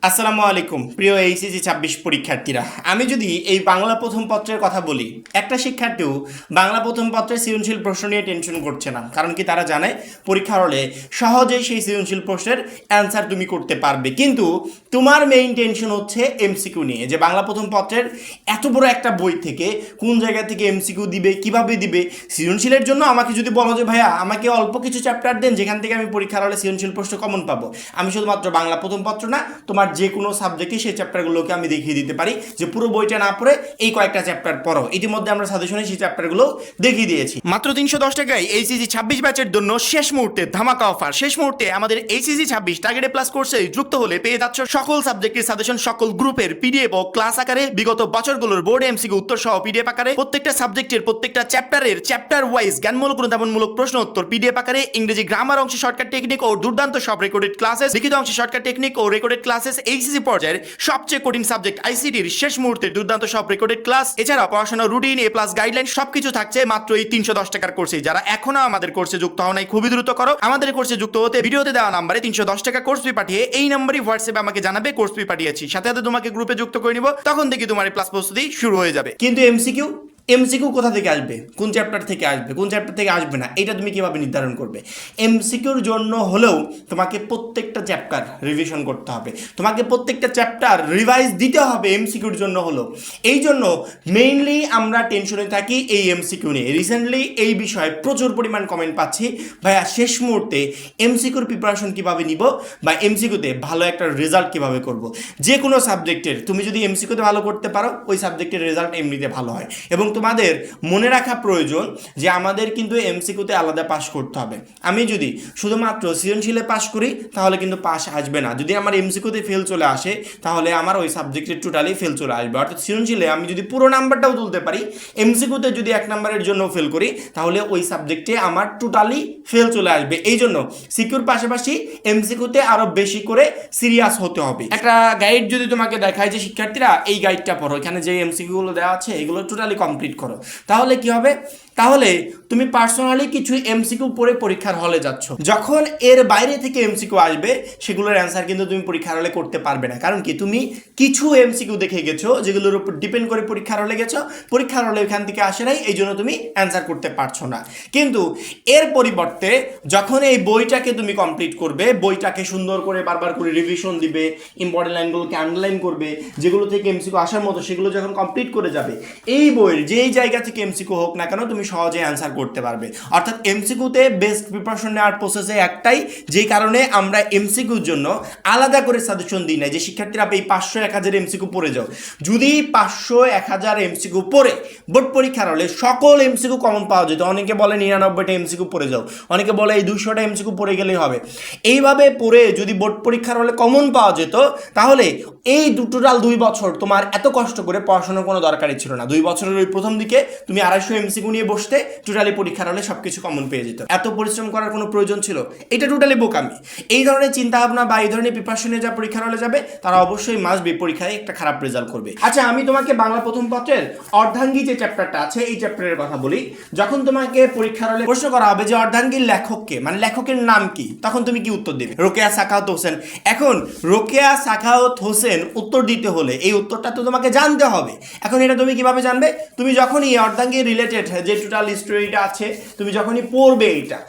আসসালামু আলাইকুম প্রিয় এইচএসসি 26 পরীক্ষার্থীরা, আমি যদি এই বাংলা প্রথম পত্রের কথা বলি, একটা শিক্ষার্থীও বাংলা প্রথম পত্রের সৃজনশীল প্রশ্ন নিয়ে টেনশন করছে না। কারণ কি, তারা জানে পরীক্ষার হলে সহজেই সেই সৃজনশীল প্রশ্নের অ্যান্সার তুমি করতে পারবে। কিন্তু তোমার মেইন টেনশন হচ্ছে এমসিকিউ নিয়ে, যে বাংলা প্রথম পত্রের এত বড় একটা বই থেকে কোন জায়গা থেকে এমসিকিউ দিবে, কিভাবে দিবে। সৃজনশীলের জন্য আমাকে যদি বলো যে ভাইয়া আমাকে অল্প কিছু চ্যাপ্টার দেন যেখান থেকে আমি পরীক্ষার হলে সৃজনশীল প্রশ্ন কমন পাবো, আমি শুধুমাত্র বাংলা প্রথম পত্র না, তোমার যে কোনো সাবজেক্টে সেই চ্যাপ্টারগুলোকে আমি দেখিয়ে দিতে পারি যে পুরো বইটা না পড়ে এই কয়েকটা চ্যাপ্টার পড়ো। ইতিমধ্যে আমরা সাজেশনে সেই চ্যাপ্টারগুলো দেখিয়ে দিয়েছি। মাত্র 310 টাকায় এইচএসসি 26 ব্যাচের জন্য শেষ মুহূর্তে ধামাকা অফার। শেষ মুহূর্তে আমাদের এইচএসসি 26 টার্গেটে প্লাস কোর্সে যুক্ত হলে পেয়ে যাচ্ছ সকল সাবজেক্টের সাজেশন, সকল গ্রুপের পিডিএফ ও ক্লাস আকারে, বিগত বছরগুলোর বোর্ড এমসিকিউ উত্তর সহ পিডিএফ আকারে, প্রত্যেকটা সাবজেক্টের প্রত্যেকটা চ্যাপ্টারের চ্যাপ্টার ওয়াইজ জ্ঞানমূলক অনুধাবনমূলক প্রশ্ন উত্তর পিডিএফ আকারে, ইংরেজি গ্রামার অংশে শর্টকাট টেকনিক ও দুর্দান্ত সব রেকর্ডেড ক্লাসেস, লিখিত অংশে শর্টকাট টেকনিক ও রেকর্ডেড ক্লাসেস, এইচএসসি পর্যায়ের সবচেয়ে কঠিন সাবজেক্ট আইসিটির শেষ মুহূর্তে দুর্দান্ত সব রেকর্ডেড ক্লাস, এছাড়া পড়াশোনার রুটিন, এ প্লাস গাইডলাইন সবকিছু থাকছে মাত্র এই 310 টাকার কোর্সে। যারা এখনো আমাদের কোর্সে যুক্ত হও নাই, খুবই দ্রুত করো। আমাদের কোর্সে যুক্ত হতে ভিডিওতে দেওয়া নাম্বারে 310 টাকা কোর্স ফি পাঠিয়ে এই নাম্বারই হোয়াটসঅ্যাপে আমাকে জানাবে কোর্স ফি পাঠিয়েছি, সাথে সাথে তোমাকে গ্রুপে যুক্ত করে নিব। তখন থেকে তোমার এই প্লাস প্রস্তুতি শুরু হয়ে যাবে। কিন্তু এমসিকিউ কোথা থেকে আসবে, কোন চ্যাপ্টার থেকে আসবে, কোন চ্যাপ্টার থেকে আসবে না, এটা তুমি কিভাবে নির্ধারণ করবে? এমসিকিউর জন্য হলেও তোমাকে প্রত্যেকটা চ্যাপ্টার রিভিশন করতে হবে, তোমাকে প্রত্যেকটা চ্যাপ্টার রিভাইজ দিতে হবে এমসিকিউর জন্য হলেও। এই জন্য মেইনলি আমরা টেনশনে থাকি এই এমসিকিউ নিয়ে। রিসেন্টলি এই বিষয়ে প্রচুর পরিমাণ কমেন্ট পাচ্ছি, ভাইয়া শেষ মুহূর্তে এমসিকিউর প্রিপারেশন কিভাবে নিব বা এমসিকিউতে ভালো একটা রেজাল্ট কিভাবে করব। যে কোনো সাবজেক্টের তুমি যদি এমসিকিউতে ভালো করতে পারো, ওই সাবজেক্টের রেজাল্ট এমনিতে ভালো হয়। এবং তোমাদের মনে রাখা প্রয়োজন যে আমাদের কিন্তু এমসিকিউতে আলাদা পাস করতে হবে। আমি যদি শুধুমাত্র সৃজনশীলে পাস করি তাহলে কিন্তু পাস আসবে না। যদি আমার এমসিকিউতে ফেল চলে আসে তাহলে আমার ওই সাবজেক্টে টোটালি ফেল চলে আসবে। অর্থাৎ সৃজনশীলে আমি যদি পুরো নাম্বারটাও তুলতে পারি, এমসিকিউতে যদি 1 নাম্বারের জন্য ফেল করি তাহলে ওই সাবজেক্টে আমার টোটালি ফেল চলে আসবে। এই জন্য সিকিউর পাশাপাশি এমসিকিউতে আরো বেশি করে সিরিয়াস হতে হবে। একটা গাইড যদি তোমাকে দেখায় যে শিক্ষার্থীরা এই গাইডটা পড়ো, এখানে যে এমসিকিউগুলো দেওয়া আছে এগুলো টোটালি কমপ্লিট করো, তাহলে কি হবে? তাহলে তুমি পার্সোনালি কিছু এমসিকিউ পড়ে পরীক্ষার হলে যাচ্ছ, যখন এর বাইরে থেকে এমসিকিউ আসবে সেগুলোর অ্যান্সার কিন্তু তুমি পরীক্ষার হলে করতে পারবে না। কারণ কি, তুমি কিছু এমসিকিউ দেখে গেছো যেগুলোর উপর ডিপেন্ড করে পরীক্ষার হলে গেছো, পরীক্ষার হলে এখান থেকে আসে নাই, এই জন্য তুমি অ্যান্সার করতে পারছো না। কিন্তু এর পরিবর্তে যখন এই বইটাকে তুমি কমপ্লিট করবে, বইটাকে সুন্দর করে বারবার করে রিভিশন দিবে, ইম্পর্টেন্ট লাইনগুলোকে আন্ডারলাইন করবে, যেগুলো থেকে এমসিকিউ আসার মতো সেগুলো যখন কমপ্লিট করে যাবে, এই বইয়ের যেই জায়গা থেকে এমসিকিউ হোক না কেন তুমি সহজে অ্যান্সার করতে পারবে। অর্থাৎ এমসিকিউতে বেস্ট প্রিপারেশন নেওয়ার প্রসেসে একটাই, যেই কারণে আমরা এমসিকিউর জন্য আলাদা করে সাজেশন দিই না যে শিক্ষার্থীরা এই 500-1000 এমসিকিউ পড়ে যাও। যদি 500-1000 এমসিকিউ পড়ে বোর্ড পরীক্ষার হলে সকল এমসিকিউ কমন পাওয়া যেত, অনেকে বলে 99টা এমসিকিউ পড়ে যাও, অনেকে বলে এই 200টা এমসিকিউ পড়ে গেলেই হবে। এইভাবে পড়ে যদি বোর্ড পরীক্ষার হলে কমন পাওয়া যেত তাহলে এই টোটাল 2 বছর তোমার এত কষ্ট করে পড়াশোনার কোনো দরকারই ছিল না। 2 বছরের ওই প্রথম দিকে তুমি 250 এমসিকিউ নিয়ে বসতে, টোটালি পরীক্ষার হলে সবকিছু কমন পেয়ে যেত। এত পরিশ্রম করার কোনো প্রয়োজন ছিল? এটা টোটালি বোকামি। এই ধরনের চিন্তাভাবনা বা এই ধরনের প্রিপারেশনে যা পরীক্ষার হলে যাবে তারা অবশ্যই মাস্ট বি পরীক্ষায় একটা খারাপ রেজাল্ট করবে। আচ্ছা, আমি তোমাকে বাংলা প্রথম পত্রের অর্ধাঙ্গী যে চ্যাপ্টারটা আছে এই চ্যাপ্টারের কথা বলি। যখন তোমাকে পরীক্ষার হলে প্রশ্ন করা হবে যে অর্ধাঙ্গীর লেখককে, মানে লেখকের নাম কি, তখন তুমি কি উত্তর দেবে? রোকেয়া সাখাওয়াত হোসেন। এখন রোকেয়া সাখাওয়াত হোসেন উত্তর দিতে হলে এই উত্তরটা তো তোমাকে জানতে হবে। এখন এটা তুমি কিভাবে জানবে? তুমি যখনই অর্ধাঙ্গী রিলেটেড যে টোটাল স্টোরিটা আছে তুমি যখনই পড়বে, এটা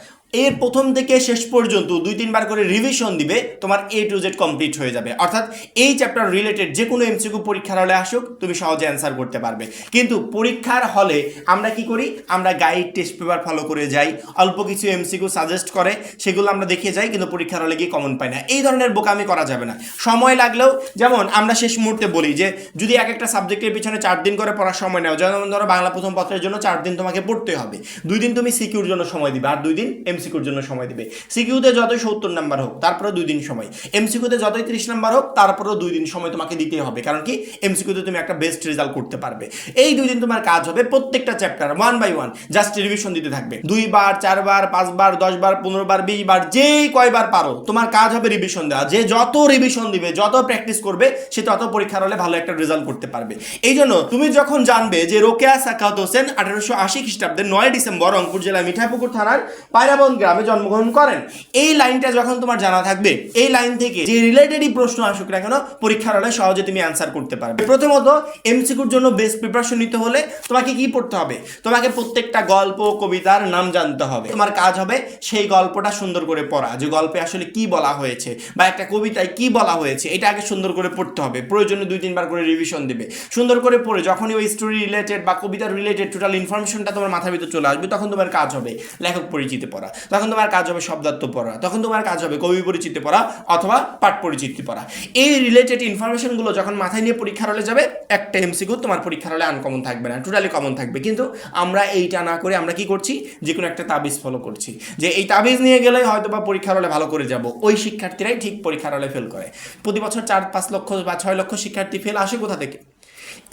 এর প্রথম থেকে শেষ পর্যন্ত 2-3 বার করে রিভিশন দিবে, তোমার A to Z কমপ্লিট হয়ে যাবে। অর্থাৎ এই চ্যাপ্টার রিলেটেড যে কোনো এমসিকিউ পরীক্ষার হলে আসুক তুমি সহজে অ্যান্সার করতে পারবে। কিন্তু পরীক্ষার হলে আমরা কি করি? আমরা গাইড টেস্ট পেপার ফলো করে যাই, অল্প কিছু এমসিকিউ সাজেস্ট করে সেগুলো আমরা দেখে যাই, কিন্তু পরীক্ষার হলে গিয়ে কমন পাই না। এই ধরনের বোকামি করা যাবে না। সময় লাগলেও, যেমন আমরা শেষ মুহূর্তে বলি যে যদি এক একটা সাবজেক্টের পিছনে 4 দিন করে পড়ার সময় নাও, যেমন ধরো বাংলা প্রথম পত্রের জন্য 4 দিন তোমাকে পড়তে হবে, 2 দিন তুমি সিকিউর জন্য সময় দিবে আর 2 দিন এমসিকিউর জন্য সময় দিবে। সিকিউতে যতই 70 নাম্বার হোক তারপরে 2 দিন সময়, এমসিকিউতে যতই 30 নাম্বার হোক তারপরেও 2 দিন সময় তোমাকে দিতে হবে। কারণ কি, এমসিকিউতে তুমি একটা বেস্ট রেজাল্ট করতে পারবে। এই 2 দিন তোমার কাজ হবে প্রত্যেকটা চ্যাপ্টার 1 বাই 1 জাস্ট রিভিশন দিতে থাকবে। 2 বার, 4 বার, 5 বার, 10 বার, 15 বার, 20 বার, যেই কয়বার পারো তোমার কাজ হবে রিভিশন দেওয়া। যে যত রিভিশন দিবে, যত প্র্যাকটিস করবে, সে তত পরীক্ষার হলে ভালো একটা রেজাল্ট করতে পারবে। এই জন্য তুমি যখন জানবে যে রোকেয়া সাখাওয়াত হোসেন 1880 খ্রিস্টাব্দের 9 ডিসেম্বর রংপুর জেলার মিঠাপুকুর থানার পায়রাবন্দ গ্রামে জন্মগ্রহণ করেন। এই লাইনটা যখন তোমার জানা থাকবে, এই লাইন থেকে যে রিলেটেডই প্রশ্ন আসুক না কেন পরীক্ষার হলে সহজে তুমি অ্যান্সার করতে পারবে। প্রথমত এমসিকিউর জন্য বেস্ট প্রিপারেশন নিতে হলে তোমাকে কি পড়তে হবে? তোমাকে প্রত্যেকটা গল্প কবিতার নাম জানতে হবে। তোমার কাজ হবে সেই গল্পটা সুন্দর করে পড়া, যে গল্পে আসলে কি বলা হয়েছে বা একটা কবিতায় কি বলা হয়েছে এটা আগে সুন্দর করে পড়তে হবে। প্রয়োজনে 2-3 বার করে রিভিশন দিবে। সুন্দর করে পড়ে যখনই ওই স্টোরি রিলেটেড বা কবিতার রিলেটেড টোটাল ইনফরমেশনটা তোমার মাথার ভিতর চলে আসবে, তখন তোমার কাজ হবে লেখক পরিচিতি পড়া, তখন তোমার কাজ হবে শব্দার্থ পড়া, তখন তোমার কাজ হবে কবি পরিচিতি পড়া অথবা পাঠ পরিচিতি পড়া। এই রিলেটেড ইনফরমেশনগুলো যখন মাথায় নিয়ে পরীক্ষার হলে যাবে, একটা এমসিকিউ তোমার পরীক্ষার হলে আনকমন থাকবে না, টোটালি কমন থাকবে। কিন্তু আমরা এইটা না করে আমরা কি করছি, যে কোনো একটা তাবিজ ফলো করছি, যে এই তাবিজ নিয়ে গেলে হয়তো বা পরীক্ষার হলে ভালো করে যাব। ওই শিক্ষার্থীরাই ঠিক পরীক্ষার হলে ফেল করে। প্রতি বছর 4-5 লক্ষ বা 6 লক্ষ শিক্ষার্থী ফেল আসে কোথা থেকে?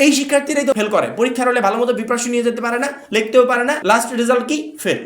এই শিক্ষার্থীরাই তো ফেল করে। পরীক্ষার হলে ভালো মতো প্রিপারেশন নিয়ে যেতে পারে না, লিখতেও পারে না, লাস্ট রেজাল্ট কি? ফেল।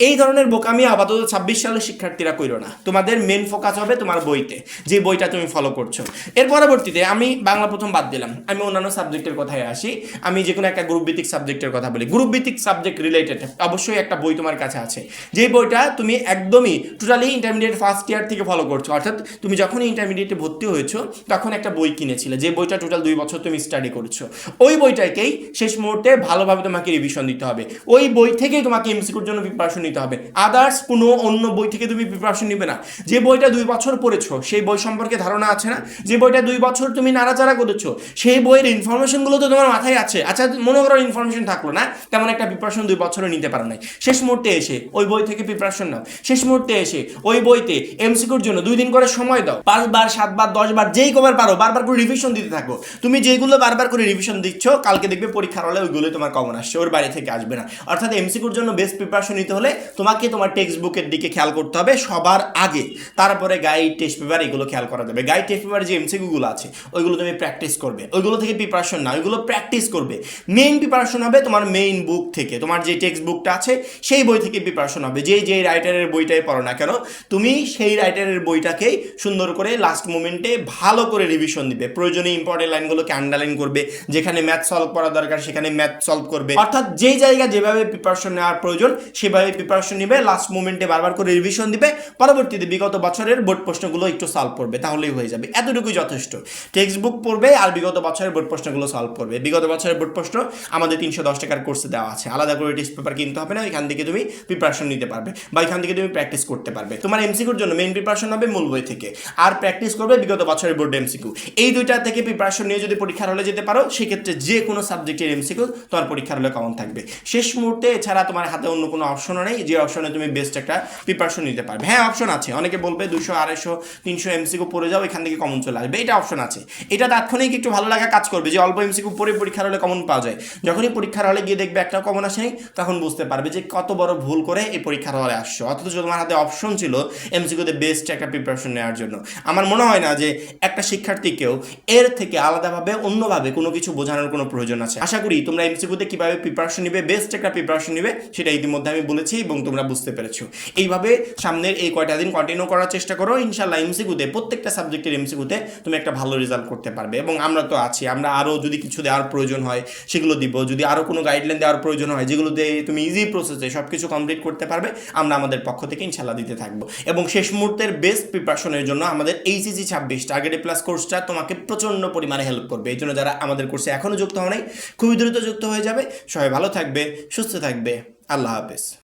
এই ধরনের বোকামি আপাতত 26 সালের শিক্ষার্থীরা কইরো না। তোমাদের মেন ফোকাস হবে তোমার বইতে, যে বইটা তুমি ফলো করছো। এর পরবর্তীতে আমি বাংলা প্রথম বাদ দিলাম, আমি অন্যান্য সাবজেক্টের কথায় আসি। আমি যে কোনো একটা গ্রুপ ভিত্তিক সাবজেক্টের কথা বলি। গ্রুপ ভিত্তিক সাবজেক্ট রিলেটেড অবশ্যই একটা বই তোমার কাছে আছে, যে বইটা তুমি একদমই টোটালি ইন্টারমিডিয়েট ফার্স্ট ইয়ার থেকে ফলো করছো। অর্থাৎ তুমি যখনই ইন্টারমিডিয়েটে ভর্তি হয়েছো তখন একটা বই কিনেছিলে, যে বইটা টোটাল 2 বছর তুমি স্টাডি করছো। ওই বইটাকেই শেষ মুহূর্তে ভালোভাবে তোমাকে রিভিশন দিতে হবে। ওই বই থেকেই তোমাকে এমসিকিউর জন্য প্রিপারেশন নিতে হবে। আদার্স কোনো অন্য বই থেকে তুমি প্রিপারেশন নিবে না। যে বইটা 2 বছর পড়েছো সেই বই সম্পর্কে ধারণা আছে না? যে বইটা 2 বছর তুমি নাড়াচাড়া করেছো সেই বইয়ের ইনফরমেশনগুলো তো তোমার মাথায় আছে। আচ্ছা মনে করো ইনফরমেশন থাকলো না, তেমন একটা প্রিপারেশন 2 বছরও নিতে পারো নাই। শেষ মুহূর্তে এসে ওই বই থেকে প্রিপারেশন নাও। শেষ মুহূর্তে এসে ওই বইতে এমসিকিউর জন্য 2 দিন করে সময় দাও। 5 বার 7 বার 10 বার যেই কবার পারো বারবার করে রিভিশন দিতে থাকো। তুমি যেগুলো বারবার করে রিভিশন দিচ্ছ, কালকে দেখবে পরীক্ষার হলে ওইগুলো তোমার কমন আসছে, ওর বাইরে থেকে আসবে না। অর্থাৎ এমসিকিউর জন্য বেস্ট প্রিপারেশন নিতে হলে তোমাকে তোমার টেক্সট বুকের দিকে খেয়াল করতে হবে সবার আগে, তারপরে গাইড টেস্ট পেপার এগুলো খেয়াল করা যাবে। গাইড টেস্ট পেপারে যে এমসিকিউগুলো আছে ওইগুলো তুমি প্র্যাকটিস করবে, ওইগুলো থেকে প্রিপারেশন না, ওইগুলো প্র্যাকটিস করবে। মেইন প্রিপারেশন হবে তোমার মেইন বুক থেকে, তোমার যে টেক্সট বুকটা আছে সেই বই থেকে প্রিপারেশন হবে। যেই রাইটারের বইটাই পড়ো না কেন, তুমি সেই রাইটারের বইটাকেই সুন্দর করে লাস্ট মোমেন্টে ভালো করে রিভিশন দিবে। প্রয়োজনীয় ইম্পর্টেন্ট লাইনগুলোকে আন্ডারলাইন করবে, যেখানে ম্যাথ সলভ করা দরকার সেখানে ম্যাথ সলভ করবে। অর্থাৎ যেই জায়গা যেভাবে প্রিপারেশন নেওয়ার প্রয়োজন সেভাবে প্রিপারেশন নিবে, লাস্ট মোমেন্টে বারবার করে রিভিশন দিবে। পরবর্তীতে বিগত বছরের বোর্ড প্রশ্নগুলো একটু সলভ করবে, তাহলেই হয়ে যাবে। এতটুকুই যথেষ্ট। টেক্সট বুক পড়বে আর বিগত বছরের বোর্ড প্রশ্নগুলো সলভ করবে। বিগত বছরের বোর্ড প্রশ্ন আমাদের 310 টাকার কোর্সে দেওয়া আছে, আলাদা করে টেস্ট পেপার কিনতে হবে না। এখান থেকে তুমি প্রিপারেশন নিতে পারবে বা এখান থেকে তুমি প্র্যাকটিস করতে পারবে। তোমার এমসিকিউর জন্য মেইন প্রিপারেশন হবে মূল বই থেকে, আর প্র্যাকটিস করবে বিগত বছরের বোর্ড এমসিকিউ। এই দুইটা থেকে প্রিপারেশন নিয়ে যদি পরীক্ষার হলে যেতে পারো, সেক্ষেত্রে যে কোনো সাবজেক্টের এমসিকিউ তোমার পরীক্ষার হলে কমন থাকবে শেষ মুহূর্তে। এছাড়া তোমার হাতে অন্য কোনো অপশনও নেই যে অপশনে তুমি বেস্ট একটা প্রিপারেশন নিতে পারবে। হ্যাঁ অপশন আছে, অনেকে বলবে 200, 250, 300 এমসিকিউ পড়ে যাও, এখান থেকে কমন চলে আসবে, এটা অপশন আছে। এটা তাৎক্ষণিক একটু ভালো লাগা কাজ করবে যে অল্প এমসিকিউ পড়ে পরীক্ষার হলে কমন পাওয়া যায়। যখনই পরীক্ষার হলে গিয়ে দেখবে একটা কমন আসেনি, তখন বুঝতে পারবে যে কত বড় ভুল করে এই পরীক্ষার হলে আসছো। অথচ তোমার হাতে অপশন ছিল এমসিকিউতে বেস্ট একটা প্রিপারেশন নেওয়ার জন্য। আমার মনে হয় না যে একটা শিক্ষার্থীকেও এর থেকে আলাদাভাবে অন্যভাবে কোনো কিছু বোঝানোর কোনো প্রয়োজন আছে। আশা করি তোমরা এমসিকিউতে কিভাবে প্রিপারেশন নিবে, বেস্ট একটা প্রিপারেশন নিবে সেটা ইতিমধ্যে আমি বলেছি এবং তোমরা বুঝতে পেরেছো। এইভাবে সামনের এই কয়টা দিন কন্টিনিউ করার চেষ্টা করো। ইনশাল্লাহ এমসিকিউতে প্রত্যেকটা সাবজেক্টের এমসিকিউতে তুমি একটা ভালো রেজাল্ট করতে পারবে। এবং আমরা তো আছি, আমরা আরও যদি কিছু দেওয়ার প্রয়োজন হয় সেগুলো দিব, যদি আরও কোনো গাইডলাইন দেওয়ার প্রয়োজন হয় যেগুলোতে তুমি ইজি প্রসেসে সব কিছু কমপ্লিট করতে পারবে, আমরা আমাদের পক্ষ থেকে ইনশাল্লাহ দিতে থাকবো। এবং শেষ মুহূর্তের বেস্ট প্রিপারেশনের জন্য আমাদের এইচএসসি 26 টার্গেট প্লাস কোর্সটা তোমাকে প্রচণ্ড পরিমাণে হেল্প করবে। এই জন্য যারা আমাদের কোর্সে এখনও যুক্ত হয় নাই, খুবই দ্রুত যুক্ত হয়ে যাবে। সবাই ভালো থাকবে, সুস্থ থাকবে। আল্লাহ হাফেজ।